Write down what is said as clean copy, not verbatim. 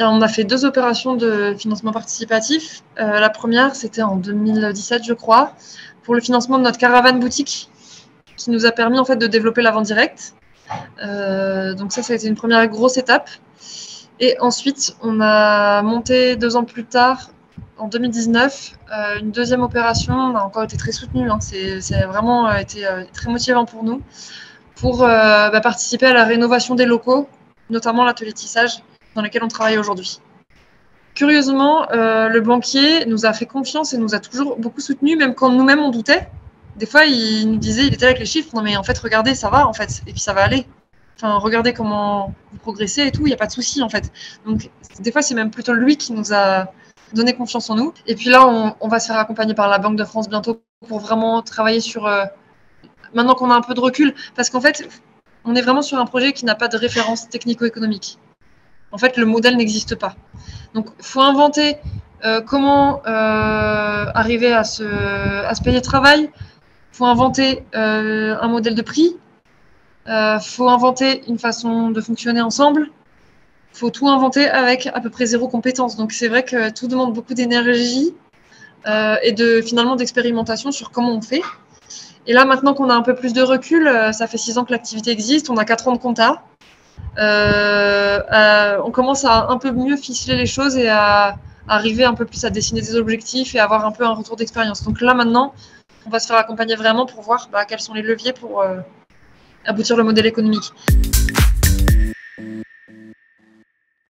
On a fait 2 opérations de financement participatif. La première, c'était en 2017, je crois, pour le financement de notre caravane boutique, qui nous a permis en fait de développer la vente directe. Donc ça a été une première grosse étape. Et ensuite, on a monté 2 ans plus tard, en 2019, une deuxième opération. On a encore été très soutenus. C'est vraiment été très motivant pour nous, pour participer à la rénovation des locaux, notamment l'atelier tissage dans lequel on travaille aujourd'hui. Curieusement, le banquier nous a fait confiance et nous a toujours beaucoup soutenus, même quand nous-mêmes on doutait. Des fois, il nous disait, il était là avec les chiffres, non mais en fait, regardez, ça va en fait, et puis ça va aller. Enfin, regardez comment vous progressez et tout, il n'y a pas de souci en fait. Donc, des fois, c'est même plutôt lui qui nous a donné confiance en nous. Et puis là, on va se faire accompagner par la Banque de France bientôt pour vraiment travailler sur, maintenant qu'on a un peu de recul, parce qu'en fait, on est vraiment sur un projet qui n'a pas de référence technico-économique. En fait, le modèle n'existe pas. Donc, il faut inventer comment arriver à se payer le travail. Il faut inventer un modèle de prix. Il faut inventer une façon de fonctionner ensemble. Il faut tout inventer avec à peu près 0 compétence. Donc, c'est vrai que tout demande beaucoup d'énergie et finalement d'expérimentation sur comment on fait. Et là, maintenant qu'on a un peu plus de recul, ça fait 6 ans que l'activité existe, on a 4 ans de compta. On commence à un peu mieux ficeler les choses et à arriver un peu plus à dessiner des objectifs et avoir un peu un retour d'expérience. Donc là, maintenant, on va se faire accompagner vraiment pour voir quels sont les leviers pour aboutir le modèle économique.